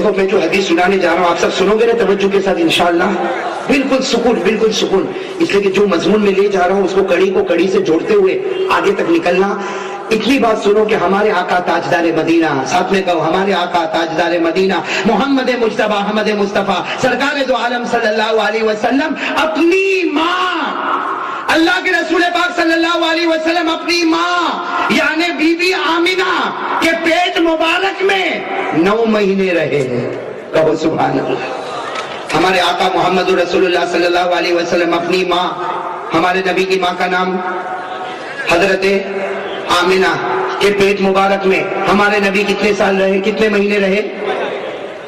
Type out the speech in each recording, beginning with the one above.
दोस्तों मैं जो हदीस सुनाने जा रहा हूँ आप सब सुनोगे ना तवज्जो के साथ इंशाअल्लाह, बिल्कुल सुकून, बिल्कुल सुकून। इसलिए कि जो मजमून में ले जा रहा हूँ उसको कड़ी को कड़ी से जोड़ते हुए आगे तक निकलना। इतनी बात सुनो कि हमारे आका ताजदार मदीना, साथ में कहो हमारे आका ताजदार मदीना मोहम्मद मुज्तबा अहमद मुस्तफा सरकार दो आलम सल्लल्लाहु अलैहि वसल्लम अपनी माँ अल्लाह के रसूल पाक सल्लल्लाहु अलैहि वसल्लम अपनी माँ यानी बीबी आमिना के पेट मुबारक में 9 महीने रहे हैं। कहो सुभान अल्लाह। हमारे आका मोहम्मद रसूलुल्लाह सल्लल्लाहु अलैहि वसल्लम अपनी माँ, हमारे नबी की माँ का नाम हजरत आमिना के पेट मुबारक में हमारे नबी कितने साल रहे, कितने महीने रहे?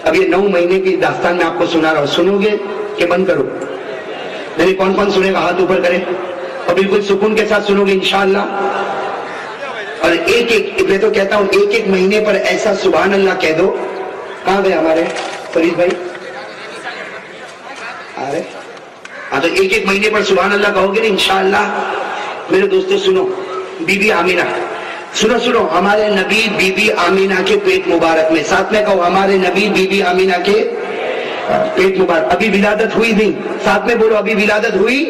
अब ये 9 महीने की दास्तान मैं आपको सुना रहा हूं, सुनोगे कि बंद करो? नहीं, कौन कौन सुनेगा हाथ ऊपर करे और बिल्कुल सुकून के साथ सुनोगे इंशाअल्लाह। और एक एक, मैं तो कहता हूं एक एक महीने पर ऐसा सुभान अल्लाह कह दो। कहां गए हमारे फरीद भाई? अरे हाँ, तो एक एक महीने पर सुभान अल्लाह कहोगे ना इंशाअल्लाह। मेरे दोस्तों सुनो, बीबी आमिना, सुनो सुनो, हमारे नबी बीबी आमिना के पेट मुबारक में, साथ में कहो हमारे नबी बीबी आमिना के पेट मुबारक। अभी विलादत हुई नहीं, साथ में बोलो अभी विलादत हुई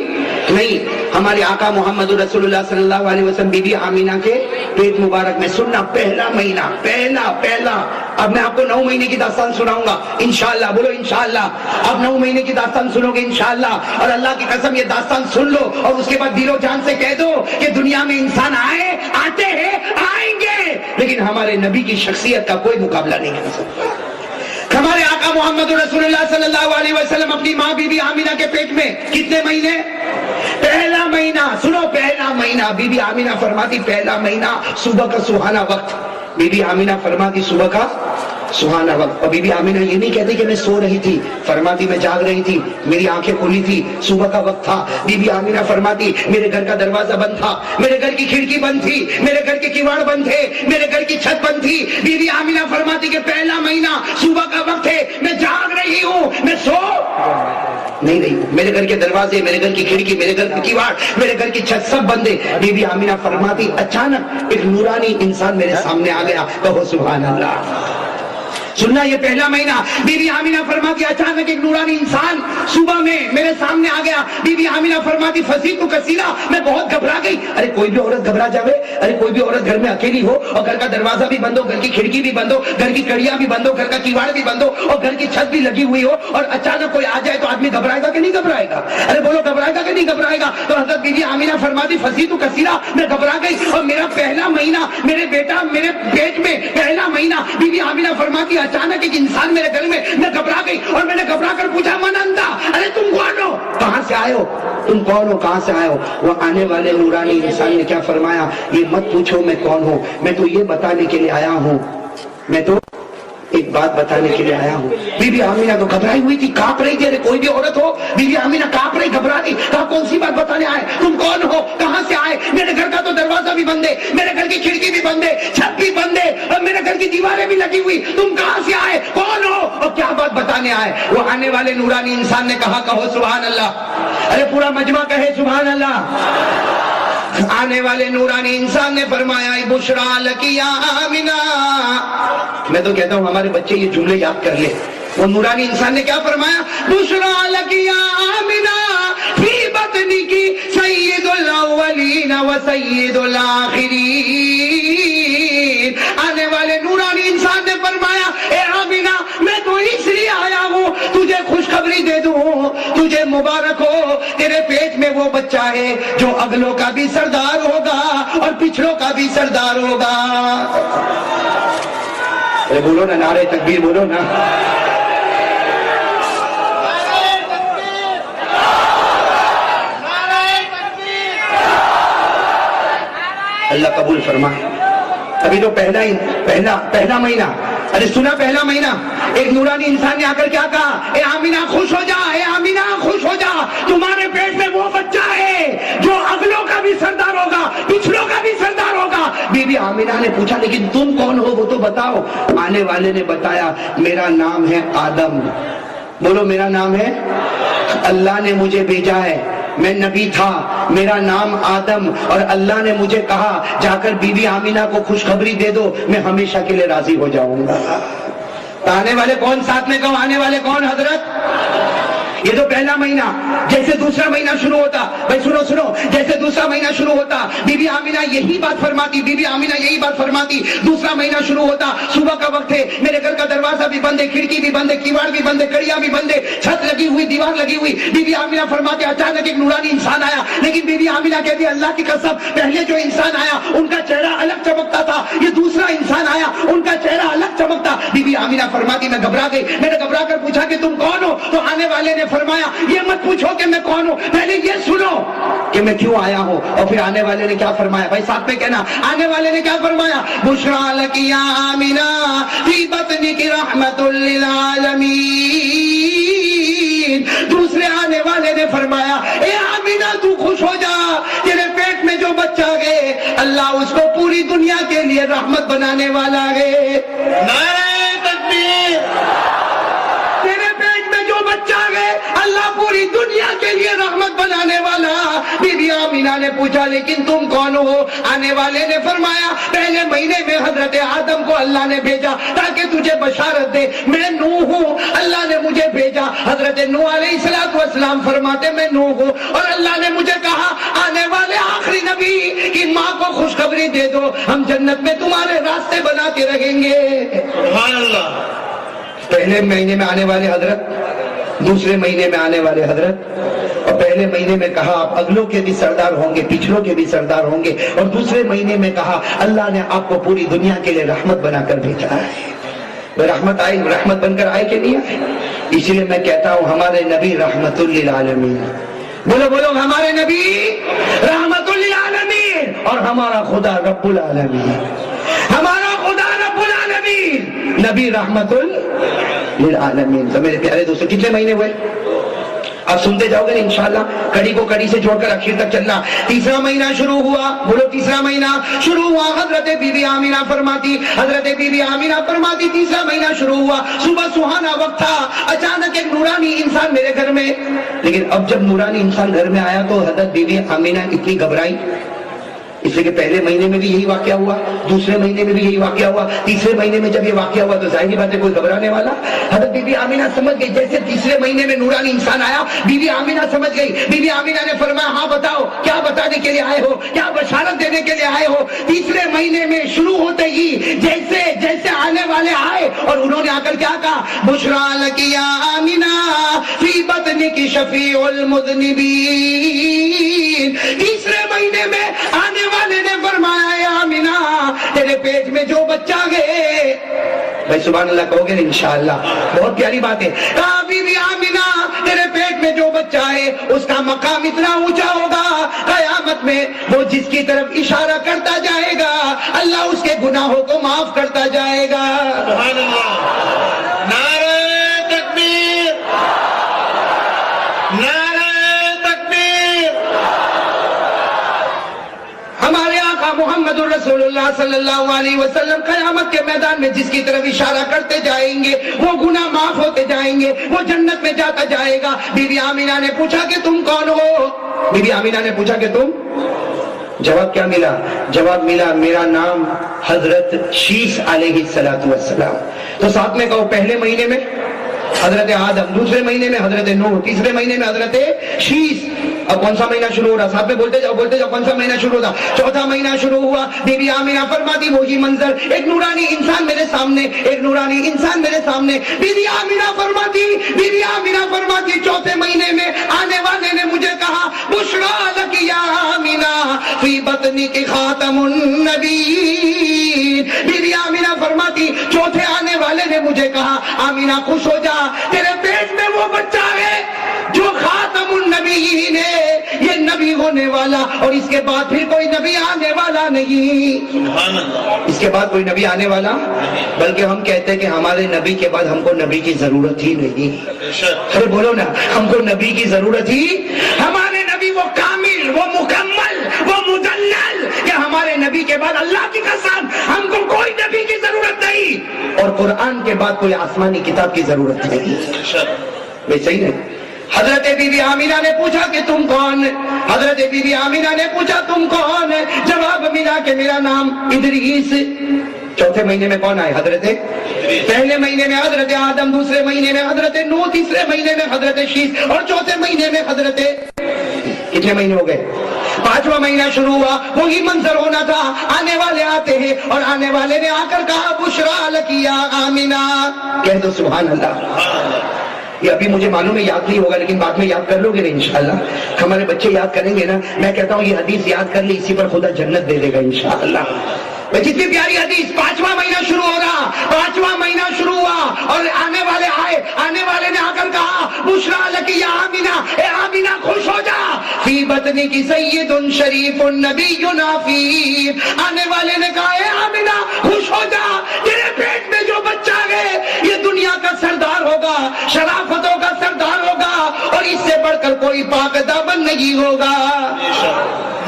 नहीं। हमारे आका मोहम्मद रसूलुल्लाह सल्लल्लाहु अलैहि वसल्लम बीबी आमिना के पेट मुबारक में, सुनना पहला महीना, पहला। अब मैं आपको 9 महीने की दास्तान सुनाऊंगा इंशाअल्लाह, बोलो इंशाअल्लाह। अब 9 महीने की दास्तान सुनोगे इंशाअल्लाह। और अल्लाह की कसम ये दास्तान सुन लो और उसके बाद दिलो जान से कह दो कि दुनिया में इंसान आते हैं, आएंगे, लेकिन हमारे नबी की शख्सियत का कोई मुकाबला नहीं कर सकता। हमारे आका मोहम्मद रसूलुल्लाह सल्लल्लाहु अलैहि वसल्लम अपनी माँ बीबी आमिना के पेट में कितने महीने? पहला महीना। सुनो, पहला महीना। बीबी आमिना फरमाती पहला महीना सुबह का सुहाना वक्त। बीबी आमिना फरमाती सुबह का सुहाना वक्त। और बीबी आमिना ये नहीं कहती कि मैं सो रही थी, फरमाती मैं जाग रही थी, मेरी आंखें खुली थी, सुबह का वक्त था। बीबी आमिना फरमाती मेरे घर का दरवाजा बंद था, मेरे घर की खिड़की बंद थी, मेरे घर के किवाड़ बंद थे, मेरे घर की छत बंद थी। बीबी आमिना फरमाती कि पहला महीना सुबह का वक्त है, मैं जाग रही हूँ, मैं सो नहीं रही हूँ, मेरे घर के दरवाजे, मेरे घर की खिड़की, मेरे घर की किवाड़, मेरे घर की छत सब बंद है। बीबी आमिना फरमाती अचानक एक नूरानी इंसान मेरे सामने आ गया। कहो सुभान अल्लाह। सुनना, ये पहला महीना। बीबी आमिना फरमाती अचानक एक नूरानी इंसान सुबह में मेरे सामने आ गया। बीबी आमिना फरमाती फसीतु कसीरा, मैं बहुत घबरा गई। अरे कोई भी औरत घबरा जावे? अरे कोई भी औरत घर में अकेली हो और घर का दरवाजा भी बंद हो, घर की खिड़की भी बंद हो, घर की कड़ियां भी बंद हो, घर का किवाड़ भी बंद हो और घर की छत भी लगी हुई हो और अचानक कोई आ जाए तो आदमी घबराएगा कि नहीं घबराएगा? अरे बोलो, घबराएगा कि नहीं घबराएगा? तो हजरत बीबी आमिना फरमाती फसीतु कसीरा, मैं घबरा गई और मेरा पहला महीना, मेरे बेटा मेरे पेट में पहला महीना। बीबी आमिना फरमाती अचानक एक इंसान मेरे घर में, मैं घबरा गई और मैंने घबरा कर पूछा मन अंधा, अरे तुम कौन हो, कहां से आए हो, तुम कौन हो, कहां से आए हो? वो आने वाले नूरानी इंसान ने क्या फरमाया? ये मत पूछो मैं कौन हूं, मैं तो ये बताने के लिए आया हूं, मैं तो एक बात बताने के लिए आया हूँ। बीबी आमिना तो घबराई हुई थी, कांप रही थी। अरे कोई भी औरत हो, बीबी आमिना कांप रही, घबरा रही। कहा कौन सी बात बताने आए, तुम कौन हो, कहां से आए? मेरे घर का तो दरवाजा भी बंद है, मेरे घर की खिड़की भी बंद है, छत भी बंद है और मेरे घर की दीवारें भी लगी हुई, तुम कहां से आए, कौन हो और क्या बात बताने आए? वो आने वाले नूरानी इंसान ने कहा कहो सुभान अल्लाह। अरे पूरा मजमा कहे सुभान अल्लाह। आने वाले नूरानी इंसान ने फरमाया बुशरा लकी या आमिना। मैं तो कहता हूँ हमारे बच्चे ये जुमले याद कर ले। वो नूरानी इंसान ने क्या फरमाया? बुशरा लकी या आमिना फी बतनी की सय्यदुल अव्वलीन व सय्यदुल आखिरीन। आने वाले नूरानी इंसान ने फरमाया ए आमिना, मैं तो इसलिए आया हूँ तुझे खुशखबरी दे दूं, तुझे मुबारक हो, तेरे पेट में वो बच्चा है जो अगलों का भी सरदार होगा और पिछलों का भी सरदार होगा। अरे बोलो ना, नारे तकबीर बोलो ना। अल्लाह कबूल फरमाए। अभी तो पहला महीना। अरे सुना, पहला महीना एक नूरानी इंसान ने आकर क्या कहा? ए आमिना खुश हो जा, ए आमिना खुश हो जा, तुम्हारे पेट में वो बच्चा है जो अगलों का भी सरदार होगा, पिछलों का भी सरदार होगा। बीबी आमिना ने पूछा लेकिन तुम कौन हो वो तो बताओ। आने वाले ने बताया मेरा नाम है आदम। बोलो मेरा नाम है, अल्लाह ने मुझे भेजा है, मैं नबी था, मेरा नाम आदम, और अल्लाह ने मुझे कहा जाकर बीबी आमिना को खुशखबरी दे दो, मैं हमेशा के लिए राजी हो जाऊंगा। تو آنے والے کون؟ ساتھ میں کہو آنے والے کون حضرت؟ یہ تو پہلا مہینہ، جیسے دوسرا مہینہ شروع ہوتا، بھائی سنو سنو، جیسے دوسرا مہینہ شروع ہوتا بی بی آمینہ یہی بات فرماتی، بی بی آمینہ یہی بات فرماتی، دوسرا مہینہ شروع ہوتا، صبح کا وقت ہے، میرے گھر کا دروازہ بھی بند ہے، کھڑکی بھی بند ہے، کیواڑ بھی بند ہے، کڑیاں بھی بند ہے، چھت لگی ہوئی، دیوار لگی ہوئی، بی بی آمینہ فرماتے اچانک ایک نورانی انسان آیا، لیکن بی بی آمینہ کہتی اللہ کی قسم پہلے جو انسان آیا ان کا چہرہ الگ چمکتا تھا، یہ دوسرا انسان آیا ان کا چہرہ الگ چمکتا۔ بی بی آمینہ فرماتی میں گھبرا گئی، میں نے گھبرا کر پوچھا کہ تم کون ہو؟ تو آنے والے نے فرمایا یہ مت پوچھو کہ میں کون ہوں، پہلے یہ سنو کہ میں کیوں آیا ہوں۔ اور پھر آنے والے نے کیا فرمایا؟ بھائی ساتھ میں کہنا، آنے والے نے کیا فرمایا؟ بشرا لک یا آمینہ فی بطنک رحمت للعالمین۔ دوسرے آنے والے نے فرمایا اے آمینہ تو خوش ہو جا، تیرے پیٹ میں جو بچہ گئے اللہ اس کو پوری دنیا کے لیے رحمت بنانے والا ہے۔ نعرہ تکبیر! تیرے پیٹ میں جو بچہ گئے اللہ پوری دنیا کے لیے رحمت بنانے والا۔ بی بی آمینہ نے پوچھا لیکن تم کون ہو؟ آنے والے نے فرمایا پہلے مہینے میں حضرت آدم کو اللہ نے بھیجا تاکہ تجھے بشارت دے، میں نوح ہوں، اللہ نے مجھے بھیجا۔ حضرت نوح علیہ السلام فرماتے میں نوح ہوں اور اللہ نے مجھے کہا آنے والے آخری نبی کی ماں کو خوشخبری دے دو، ہم جنت میں تمہارے راستے بناتے رہیں گے۔ سبحان اللہ! پہلے مہینے میں آنے والے حضرت، دوسرے مہینے میں آنے والے حضرت، اور پہلے مہینے میں کہا آپ اگلوں کے بھی سردار ہوں گے، پچھلوں کے بھی سردار ہوں گے، اور دوسرے مہینے میں کہا اللہ نے آپ کو پوری دنیا کے لیے رحمت بنا کر بھیجا ہے۔ رحمت آئی، رحمت بن کر آئے کہ نہیں آئے؟ اسی لیے میں کہتا ہوں ہمارے نبی رحمت للعالمین، بولو بولو ہمارے نبی رحمت للعالمین، اور ہمارا خدا رب العالمین، ہمارا خدا رب العالمین، نبی رحمت للعالمین۔ تو میرے پیارے دوستو کتنے مہینے ہوئے؟ آپ سنتے جاؤ گے انشاءاللہ، کڑی کو کڑی سے جوڑ کر آخر تک چلنا۔ تیسرا مہینہ شروع ہوا، بولو تیسرا مہینہ شروع ہوا۔ حضرت بی بی آمینہ فرماتی، حضرت بی بی آمینہ فرماتی تیسرا مہینہ شروع ہوا، صبح سہانا وقت تھا، اچانک ایک نورانی انسان میرے گھر میں۔ لیکن اب جب نورانی انسان گھر میں آیا تو حضرت بی بی آمینہ اتنی گھبرائی، اس لیے کہ پہلے مہینے میں بھی یہی واقعہ ہوا، دوسرے مہینے میں بھی یہی واقعہ ہوا، تیسرے مہینے میں جب یہ واقعہ ہوا تو ظاہری بات ہے کوئی گھبرانے والا۔ حضرت بی بی آمینہ سمجھ گئی، جیسے تیسرے مہینے میں نورانی انسان آیا بی بی آمینہ سمجھ گئی۔ بی بی آمینہ نے فرمایا ہاں بتاؤ کیا بتانے کے لیے آئے ہو، کیا بشارت دینے کے لیے آئے ہو؟ تیسرے مہینے میں شروع ہوتے ہی جیسے جیسے آنے والے آئے اور انہوں نے آ کر کیا کہا، بشرا لک یا آمینہ فی بطنک شفیع المذنبین۔ تیسرے مہینے میں آنے والے نے فرمایا اے آمینہ تیرے پیٹ میں جو بچہ گئے، بھائی سبحان اللہ کہو گے انشاءاللہ، بہت پیاری بات ہے۔ کہا بی بی آمینہ تیرے پیٹ میں جو بچہ ہے اس کا مقام اتنا اونچا ہوگا قیامت میں، وہ جس کی طرف اشارہ کرتا جائے گا اللہ اس کے گناہوں کو معاف کرتا جائے گا۔ سبحان اللہ! نعرہ تکبیر! نعرہ تکبیر! ہمارے آقا محمد الرسول اللہ صلی اللہ علیہ وسلم قیامت کے میدان میں جس کی طرف اشارہ کرتے جائیں گے وہ گناہ معاف ہوتے جائیں گے، وہ جنت میں جاتا جائے گا۔ بی بی آمینہ نے پوچھا کہ تم کون ہو؟ بی بی آمینہ نے پوچھا کہ تم، جواب کیا ملا؟ جواب ملا میرا نام حضرت شیس علیہ السلام۔ تو ساتھ میں کہو پہلے مہینے میں حضرت آدم، دوسرے مہینے میں حضرت نوح، تیسرے مہینے میں حضرت شیس۔ اب کون سا مہینہ شروع ہو رہا؟ ساتھ میں بولتے جاؤ کون سا مہینہ شروع ہوتا؟ چوتھا مہینہ شروع ہوا۔ بی بی آمینہ فرماتی وہی منظر، ایک نورانی انسان میرے سامنے، ایک نورانی انسان میرے سامنے۔ بی بی آمینہ فرماتی چوتھے مہینے میں آنے والے نے مجھے کہا بشرا لک یا آمینہ فی بطنک خاتم النبیین۔ بی بی آمینہ فرماتی چوتھے آنے والے نے مجھے کہا آمینہ خوش ہو جا، تیرے پیٹ میں وہ بچہ ہے جو خاتم النبیین ہے، یہ نبی ہونے والا اور اس کے بعد پھر کوئی نبی آنے والا نہیں۔ سبحان اللہ! اس کے بعد کوئی نبی آنے والا، بلکہ ہم کہتے ہیں کہ ہمارے نبی کے بعد ہم کو نبی کی ضرورت ہی نہیں۔ ارے بولو نا، ہم کو نبی کی ضرورت ہی، ہمارے نبی وہ کامل، وہ مکمل، وہ مدلل کہ ہمارے نبی کے بعد اللہ کی قسم ہم کو کوئی نبی کی ضرورت نہیں، اور قرآن کے بعد کوئی آسمانی کتاب کی ضرورت نہیں۔ بھائی صحیح نہیں؟ حضرت بی بی آمینہ نے پوچھا کہ تم کون؟ حضرت بی بی آمینہ نے پوچھا تم کون؟ جواب ملا کہ میرا نام ادریس۔ चौथे महीने में कौन आए? हजरत पहले महीने में हजरत आदम, दूसरे महीने में हजरत नूह, तीसरे महीने में हजरत शीश और चौथे महीने में हजरत, कितने महीने हो गए? पांचवा महीना शुरू हुआ, वही मंजर होना था, आने वाले आते हैं और आने वाले ने आकर कहा बुशरा लकिया आमिना। कह दो सुभान अल्लाह। ये अभी मुझे मालूम है याद नहीं होगा, लेकिन बाद में याद कर लोगे ना इंशाअल्लाह। हमारे बच्चे याद करेंगे ना, मैं कहता हूँ ये हदीस याद कर ली, इसी पर खुदा जन्नत दे देगा इंशाअल्लाह। कितनी प्यारी हदीस। पांचवा महीना शुरू हो रहा, पांचवा महीना शुरू हुआ और आने वाले आए, आने वाले ने आकर कहा बुशरा लकिया आमिना, ए आमिना खुश हो जा, फी बतनी की सय्यदुन शरीफुन नबियुन आफीर। आने वाले ने कहा ए आमिना खुश हो जा, तेरे पेट में जो बच्चा है ये दुनिया का सरदार होगा, शराफतों का सरदार होगा और इससे बढ़कर कोई पाक दामन नहीं होगा।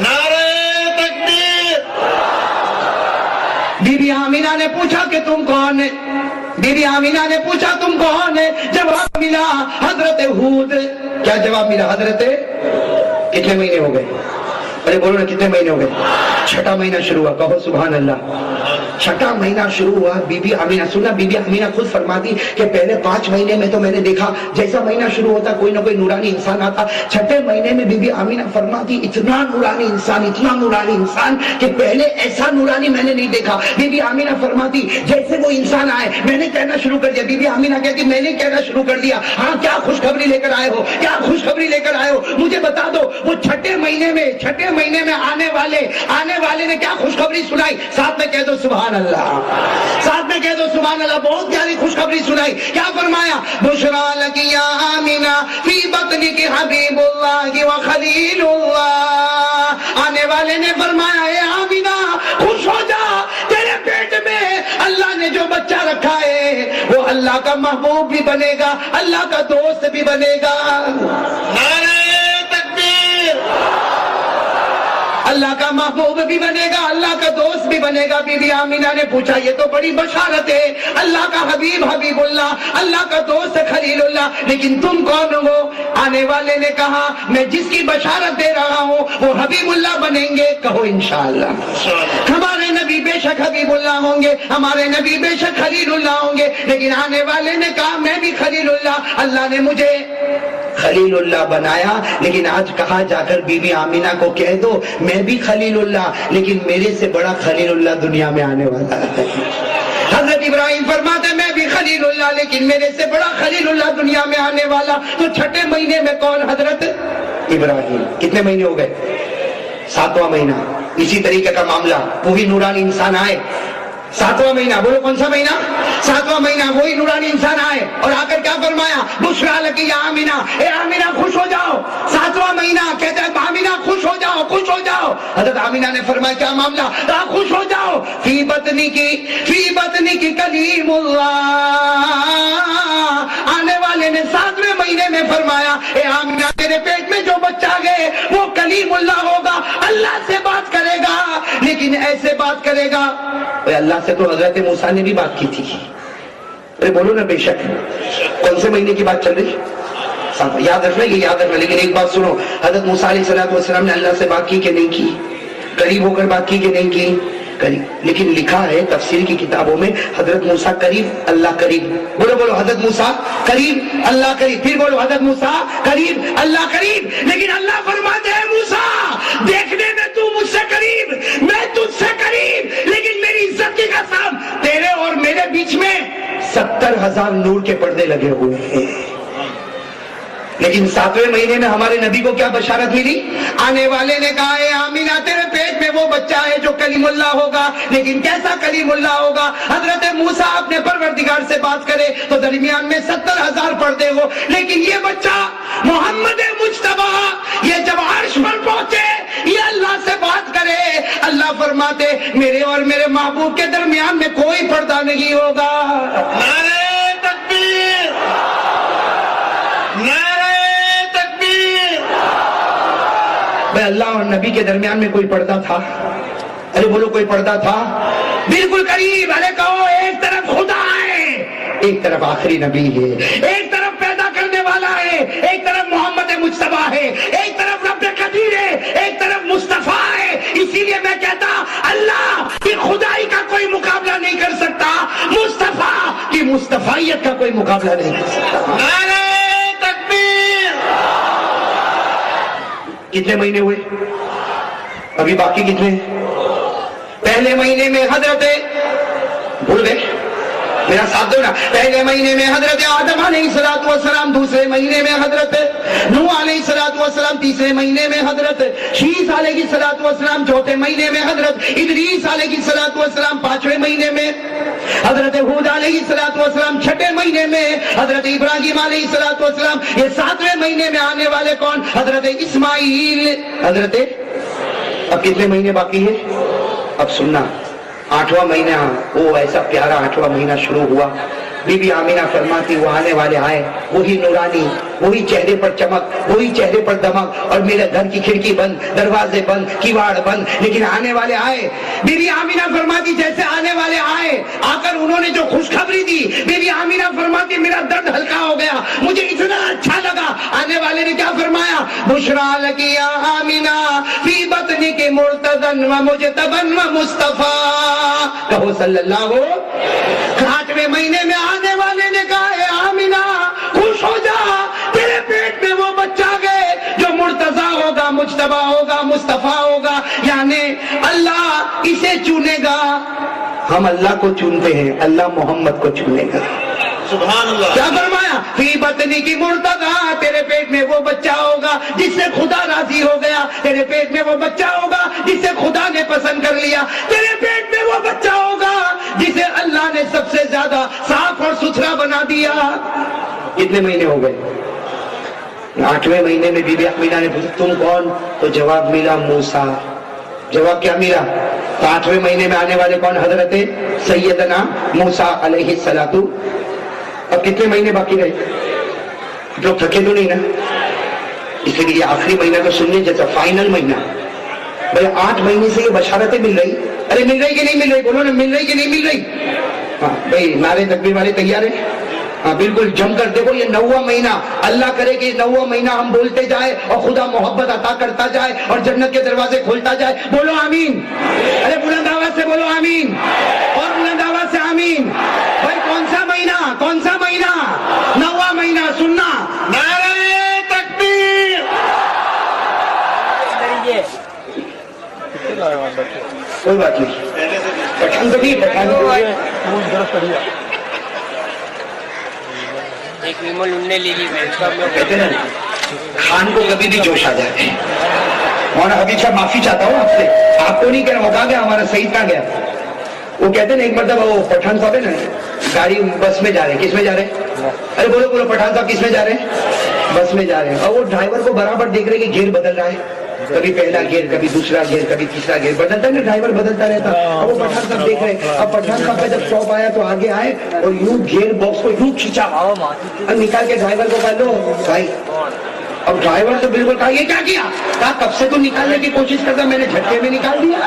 नारे तकबीर। बीबी आमिना ने पूछा कि तुम कौन है? बीबी आमिना ने पूछा तुम कौन है? जवाब मिला हजरत हूद। क्या जवाब मिला? हजरत। कितने महीने हो गए? अरे बोलो ना कितने महीने हो गए? छठा महीना शुरू हुआ, कहो सुभान अल्लाह। छठा महीना शुरू हुआ, बीबी आमिना, सुना बीबी आमिना खुद फरमाती कि पहले 5 महीने में तो मैंने देखा जैसा महीना शुरू होता कोई ना कोई नूरानी इंसान आता। छठे महीने में बीबी आमिना फरमाती इतना नूरानी इंसान, इतना नूरानी इंसान कि पहले ऐसा नूरानी मैंने नहीं देखा। बीबी आमिना फरमाती जैसे वो इंसान आए मैंने कहना शुरू कर दिया। बीबी आमिना कहती मैंने कहना शुरू कर दिया, हाँ क्या खुशखबरी लेकर आए हो, क्या खुशखबरी लेकर आए हो, मुझे बता दो। वो छठे महीने में आने वाले ने क्या खुशखबरी सुनाई? साथ में कह दो सुभान अल्लाह, साथ में कह दो सुभान अल्लाह। बहुत प्यारी खुशखबरी सुनाई। क्या फरमाया? बुशरा लकिया आमिना फी बतनी की हबीबुल्लाह व खलीलुल्लाह। आने वाले ने फरमाया ए आमिना खुश हो जा, तेरे पेट में अल्लाह ने जो बच्चा रखा है वो अल्लाह का महबूब भी बनेगा, अल्लाह का दोस्त भी बनेगा। अल्लाह का महबूब भी बनेगा, अल्लाह का दोस्त भी बनेगा। बीबी आमिना ने पूछा ये तो बड़ी बशारत है, अल्लाह का हबीब हबीबुल्लाह, अल्लाह का दोस्त खलीलुल्लाह, लेकिन तुम कौन हो? आने वाले ने कहा मैं जिसकी बशारत दे रहा हूँ वो हबीबुल्लाह बनेंगे। कहो इंशाअल्लाह। हमारे नबी बेशक हबीबुल्लाह होंगे, हमारे नबी बेशक खलीलुल्लाह होंगे, लेकिन आने वाले ने कहा मैं भी खलीलुल्लाह, अल्लाह ने मुझे खलीलुल्लाह बनाया। लेकिन आज कहा जाकर बीबी आमिना को कह दो मैं भी खलीलुल्लाह, लेकिन मेरे से बड़ा खलीलुल्लाह दुनिया में आने वाला है। हजरत इब्राहिम फरमाते मैं भी खलीलुल्लाह, लेकिन मेरे से बड़ा खलीलुल्लाह दुनिया में आने वाला। तो छठे महीने में कौन? हजरत इब्राहिम। कितने महीने हो गए? 7वां महीना। इसी तरीके का मामला, वही नूरानी इंसान आए 7वां महीना। बोलो कौन सा महीना? 7वां महीना। वही नूरानी इंसान आए और आकर क्या फरमाया? बुशरा लकिया आमिना, ए आमिना खुश हो जाओ। 7वां महीना। कहते हैं आमिना खुश हो जाओ, खुश हो जाओ। हजरत आमिना ने फरमाया क्या मामला? खुश हो जाओ, फी बतनी की कलीमुल्लाह। आने वाले ने 7वें महीने में फरमाया ए आमिना तेरे पेट में जो बच्चा है वो कलीमुल्लाह होगा, अल्लाह से बात करेगा, लेकिन ऐसे बात करेगा। अल्लाह से तो हजरत मूसा ने भी बात की थी। अरे बोलो ना बेशक। कौन से महीने की बात चल रही? याद रखना, ये याद रखना। लेकिन एक बात सुनो, हजरत मूसा अलैहिस्सलाम ने अल्लाह से बात की कि नहीं की? करीब होकर बात की कि नहीं की? करीब। लेकिन लिखा है तफसीर की किताबों में हजरत मूसा करीब अल्लाह करीब। बोलो बोलो हजरत मूसा करीब अल्लाह करीब। फिर बोलो हजरत मूसा करीब अल्लाह करीब। लेकिन अल्लाह फरमाते हैं मूसा देखने में तू मुझसे करीब, मैं तुझसे करीब, लेकिन मेरी इज्जत की कसम तेरे और मेरे बीच में 70,000 नूर के पर्दे लगे हुए हैं। लेकिन 7वें महीने में हमारे नबी को क्या बशारत मिली? आने वाले ने कहा है आमीना तेरे पेट में वो बच्चा है जो कलीमुल्लाह होगा, लेकिन कैसा कलीमुल्लाह होगा? हजरत मूसा अपने परवरदिगार से बात करे तो दरमियान में 70,000 पर्दे हो, लेकिन ये बच्चा मोहम्मद मुज्तबा ये जब अर्श पर पहुंचे ये अल्लाह से बात करे, अल्लाह फरमाते मेरे और मेरे महबूब के दरमियान में कोई पर्दा नहीं होगा। नारे तकबीर, नारे तकबीर। भाई अल्लाह और नबी के दरमियान में कोई पर्दा था? अरे बोलो कोई पर्दा था? बिल्कुल करीब। अरे कहो एक तरफ खुदा है, एक तरफ आखिरी नबी है, एक तरफ पैदा करने वाला है, एक तरफ मोहम्मद मुज्तबा है, एक तरफ रब कदीर है, एक तरफ मुस्तफा है। इसीलिए मैं कहता अल्लाह की खुदाई का कोई मुकाबला नहीं कर मुस्तफा की मुस्तफाइयत का कोई मुकाबला नहीं कर सकता। नारे तकबीर। कितने महीने हुए? अभी बाकी कितने? पहले महीने में हजरत, भूल गए, मेरा साथ दो ना। पहले महीने में हजरत आदम अलैहिस्सलातु वस्सलाम, दूसरे महीने में हजरत नूह अलैहिस्सलातु वस्सलाम, तीसरे महीने में हजरत शीस अलैहिस्सलातु वस्सलाम, चौथे महीने में हजरत इदरीस अलैहिस्सलातु वस्सलाम, पांचवें महीने में हजरत हूद अलैहिस्सलातु वस्सलाम, छठे महीने में हजरत इब्राहिम अलैहिस्सलातु वस्सलाम, ये सातवें महीने में आने वाले कौन? हजरत इस्माइल। हजरत, अब कितने महीने बाकी है? अब सुनना, 8वां महीना, वो ऐसा प्यारा 8वां महीना शुरू हुआ। बीबी आमीना फरमाती वो आने वाले आए, वही नूरानी, वही चेहरे पर चमक, वही चेहरे पर दमक, और मेरे घर की खिड़की बंद, दरवाजे बंद, किवाड़ बंद, लेकिन आने वाले आए। बीबी आमीना फरमाती जैसे आने वाले आए, आकर उन्होंने जो खुशखबरी दी, बीबी आमीना फरमाती मेरा दर्द हल्का हो गया, मुझे इतना अच्छा लगा। आने वाले ने क्या फरमाया? बुशरा लकी या आमीना फी बतनी के मुर्तदन व मुजतबन व मुस्तफा। कहो सल्लल्लाहु। 8वें महीने में आने वाले ने कहा है आमीना खुश हो जा, तेरे पेट में वो बच्चा गए जो मुर्तजा होगा, मुजतबा होगा, मुस्तफा होगा, यानी अल्लाह इसे चुनेगा। हम अल्लाह को चुनते हैं, अल्लाह मोहम्मद को चुनेगा। सुभान अल्लाह। क्या फरमाया? फी बतनी की मुर्तजा, तेरे पेट में वो बच्चा होगा जिससे खुदा राजी हो गया, तेरे पेट में वो बच्चा होगा जिसे खुदा ने पसंद कर लिया, तेरे पेट में वो बच्चा होगा जिसे अल्लाह ने सबसे ज्यादा साफ और सुथरा बना दिया। कितने महीने हो गए? 8वें महीने में बीबी आमीना ने पूछा तुम कौन? तो जवाब मिला मूसा। जवाब क्या मिला? तो 8वें महीने में आने वाले कौन? हजरत सैयदना मूसा अलैहिस्सलातु। अब कितने महीने बाकी रहे? लोग थके तो नहीं ना? इसलिए ये आखिरी महीना तो सुनने जैसा, फाइनल महीना। भाई 8 महीने से ये बशारतें मिल रही, अरे मिल रही कि नहीं मिल रही? बोलो ना, मिल रही कि नहीं मिल रही? हाँ भाई, नारे तकबीर वाले तैयार है? हाँ बिल्कुल जमकर। देखो ये 9वां महीना, अल्लाह करे कि 9वां महीना हम बोलते जाए और खुदा मोहब्बत अता करता जाए और जन्नत के दरवाजे खोलता जाए। बोलो आमीन। अरे बुलंद आवाज से बोलो आमीन, और बुलंद आवाज से आमीन। भाई कौन सा महीना? कौन सा महीना? 9वां महीना। सुनना, नारे तकबीर। कोई बात नहीं, पठान तो नहीं, पठान एक विमल उनने ले ली। कहते हैं खान को कभी भी जोश आ जाए। मौलाना हबीब साहब माफी चाहता हूँ आपसे, आपको नहीं कह रहा, वो कहा गया हमारा सईद कहाँ गया? वो कहते हैं एक मतलब वो पठान साहब है ना, गाड़ी बस में जा रहे हैं। किस में जा रहे हैं? अरे बोलो बोलो, पठान साहब किस में जा रहे हैं? बस में जा रहे हैं। और वो ड्राइवर को बराबर देख रहे कि गियर बदल रहा है, कभी पहला गियर, कभी दूसरा गियर, कभी तीसरा गियर बदलता है ना, ड्राइवर बदलता रहता। अब वो पठान साहब देख रहे। अब पठान साहब का जब स्टॉप आया तो आगे आए और यूं गियर बॉक्स को यूं खींचा और निकाल के ड्राइवर को कहा लो भाई। अब ड्राइवर तो बिल्कुल कहा ये क्या किया? कहा कब से तो निकालने की कोशिश करता, मैंने झटके में निकाल दिया।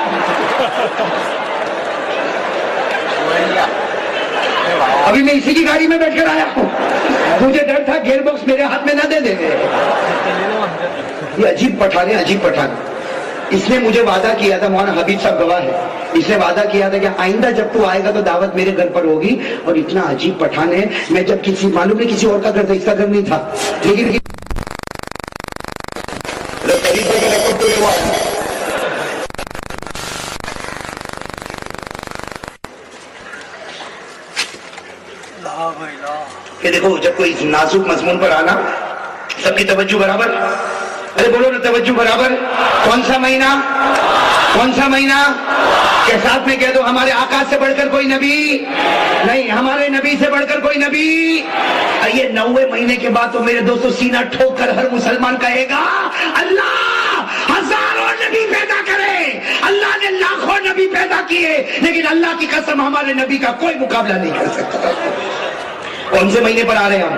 अभी मैं इसी की गाड़ी में बैठकर आया हूँ, मुझे डर था गियर बॉक्स मेरे हाथ में ना दे देंगे। ये अजीब पठान है, अजीब पठान। इसने मुझे वादा किया था, मौलाना हबीब साहब गवाह है, इसने वादा किया था कि आइंदा जब तू आएगा तो दावत मेरे घर पर होगी। और इतना अजीब पठान है, मैं जब किसी, मालूम नहीं किसी और का घर था, इसका घर नहीं था, लेकिन कि देखो जब कोई नाजुक मजमून पर आना, सबकी तवज्जो बराबर। अरे बोलो ना, तवज्जो बराबर। कौन सा महीना? कौन सा महीना? के साथ में कह दो हमारे आका से बढ़कर कोई नबी नहीं, हमारे नबी से बढ़कर कोई नबी। ये 9वें महीने के बाद तो मेरे दोस्तों सीना ठोक कर हर मुसलमान कहेगा अल्लाह हजारों नबी पैदा करे। अल्लाह ने लाखों नबी पैदा किए, लेकिन अल्लाह की कसम हमारे नबी का कोई मुकाबला नहीं कर सकता। कौन से महीने पर आ रहे हैं हम?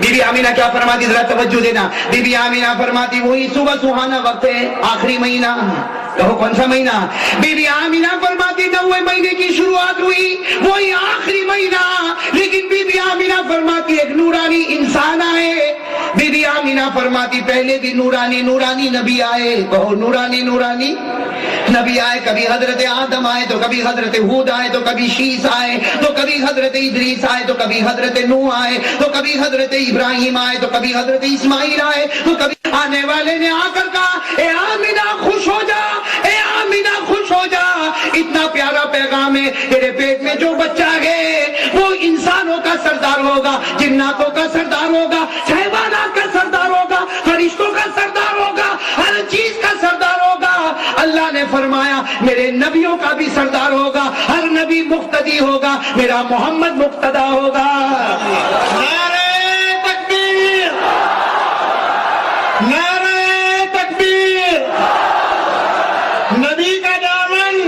बीबी आमीना क्या फरमाती, जरा तवज्जो देना। बीबी आमीना फरमाती वही सुबह सुहाना वक्त है, आखिरी महीना। कहो कौन सा महीना? बीबी आमीना फरमाती 9वें महीने की शुरुआत हुई, वही आखिरी महीना। लेकिन बीबी आमीना फरमाती एक नूरानी इंसान आए। बीबी आमीना آمینہ فرماتی پہلے بھی نورانی نورانی نبی آئے، کہو نورانی نورانی نبی آئے، کبھی حضرت آدم آئے تو کبھی حضرت ہود آئے تو کبھی شیس آئے تو کبھی حضرت ادریس آئے تو کبھی حضرت نوح آئے تو کبھی حضرت ابراہیم آئے تو کبھی حضرت اسماعیل آئے تو کبھی آنے والے نے آ کر کہا اے آمینہ خوش ہو جا، اے آمینہ خوش ہو جا، اتنا پیارا پیغام ہے، تیرے پیٹ میں جو بچہ ہے وہ انسانوں کا سردار ہوگا، جناتوں کا سردار ہوگا، حیوانات کا سردار ہوگا، فرشتوں کا سردار ہوگا، ہر چیز کا سردار ہوگا۔ اللہ نے فرمایا میرے نبیوں کا بھی سردار ہوگا، ہر نبی مقتدی ہوگا، میرا محمد مقتدا ہوگا۔ نعرہ تکبیر، نعرہ تکبیر، نبی کا دامن،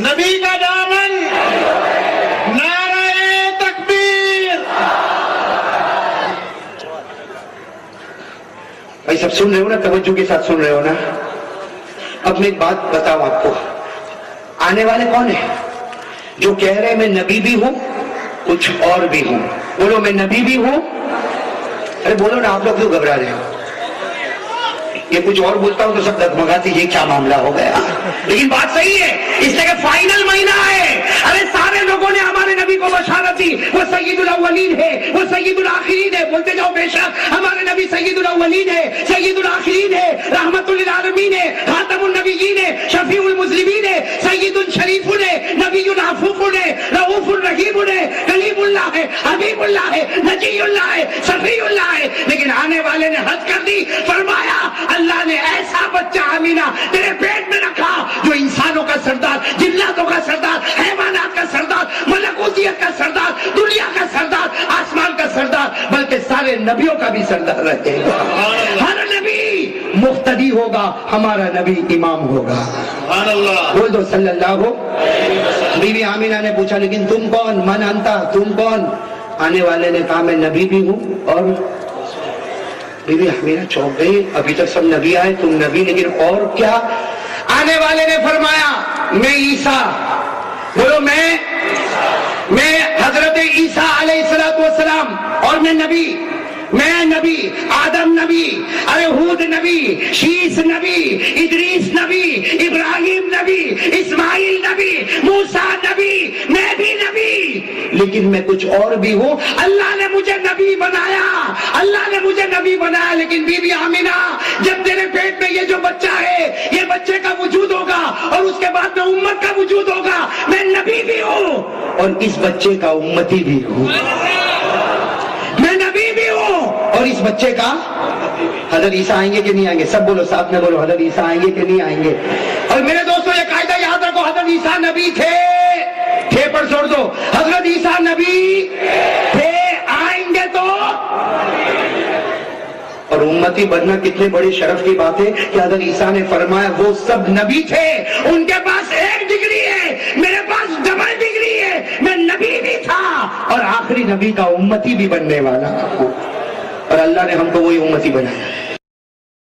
نبی کا دامن، نعرہ تکبیر۔ بھائی سب سن رہے ہو نا، توجہ کے ساتھ سن رہے ہو نا؟ اب میں ایک بات بتاؤں آپ کو، آنے والے کون ہیں جو کہہ رہے میں نبی بھی ہوں کچھ اور بھی ہوں؟ بولو میں نبی بھی ہوں، ارے بولو نا، آپ لوگ کیوں گھبرا رہے ہو؟ یہ کچھ اور بولتا ہوں تو سب ڈگمگاتے یہ کیا معاملہ ہو گیا، لیکن بات صحیح ہے، اس لیے کہ فائنل مہینہ ہے۔ ارے سارے لوگوں نے ہمارے نبی کو بشارت دی، وہ سید الاولین ہے، وہ سید الاخرین ہے، بولتے جاؤ بے شک ہمارے نبی سید الاولین ہے، سید الاخرین ہے، رحمت للعالمین ہے، خاتم النبیین ہے، شفیع المسلمین ہے، سید الشریف ہے، نبی العفوف ہے، رؤوف الرحیم ہے، کلیم اللہ ہے، حبیب اللہ ہے، نجی اللہ ہے، شفیع اللہ ہے، لیکن آنے والے نے حد کر دی، فرمایا اللہ نے ایسا بچہ آمینہ تیرے پیٹ میں رکھا جو انسانوں کا سردار، جناتوں کا سردار، حیوانات کا سردار، ملکوتیت کا سردار، دنیا کا سردار، آسمان کا سردار، بلکہ سارے نبیوں کا بھی سردار رہے گا۔ ہر نبی مقتدی ہوگا، ہمارا نبی امام ہوگا۔ سبحان اللہ، بول دو صلی اللہ۔ بی بی آمینہ نے پوچھا لیکن تم کون؟ من انتا، تم کون؟ آنے والے نے کہا میں نبی بھی ہوں اور بی بی آمینہ چونک گئی، ابھی تک سب نبی آئے، تم نبی لیکن اور کیا؟ آنے والے نے فرمایا میں عیسیٰ، بولو میں حضرت عیسیٰ علیہ السلام، اور میں نبی، آدم نبی، ارے ہود نبی، شیس نبی، ادریس نبی، ابراہیم نبی، اسماعیل نبی، موسیٰ نبی، میں بھی نبی، لیکن میں کچھ اور بھی ہوں۔ اللہ نے مجھے نبی بنایا، اللہ نے مجھے نبی بنایا، لیکن بی بی آمینہ جب تیرے پیٹ میں یہ جو بچہ ہے، یہ بچے کا وجود ہوگا اور اس کے بعد میں امت کا وجود ہوگا، میں نبی بھی ہوں اور اس بچے کا امتی بھی ہوں، میں نبی بھی ہوں اور اس بچے کا۔ حضرت عیسیٰ آئیں گے کہ نہیں آئیں گے؟ سب بولو، ساتھ میں بولو، حضرت عیسیٰ آئیں گے کہ نہیں آئیں گے؟ اور میرے دوستو یہ قاعدہ یاد رکھو، حضرت عیسیٰ نبی تھے پر چھوڑ دو، حضرت عیسیٰ نبی تھے، آئیں گے تو، اور امتی بننا کتنے بڑے شرف کی بات ہے کہ حضرت عیسیٰ نے فرمایا وہ سب نبی تھے، ان کے پاس ایک ڈگری ہے، میرے پاس ڈبل ڈگری ہے، میں نبی بھی تھا اور آخری نبی کا امتی بھی بننے والا ہوں، اور اللہ نے ہم کو وہی امتی بنایا ہے۔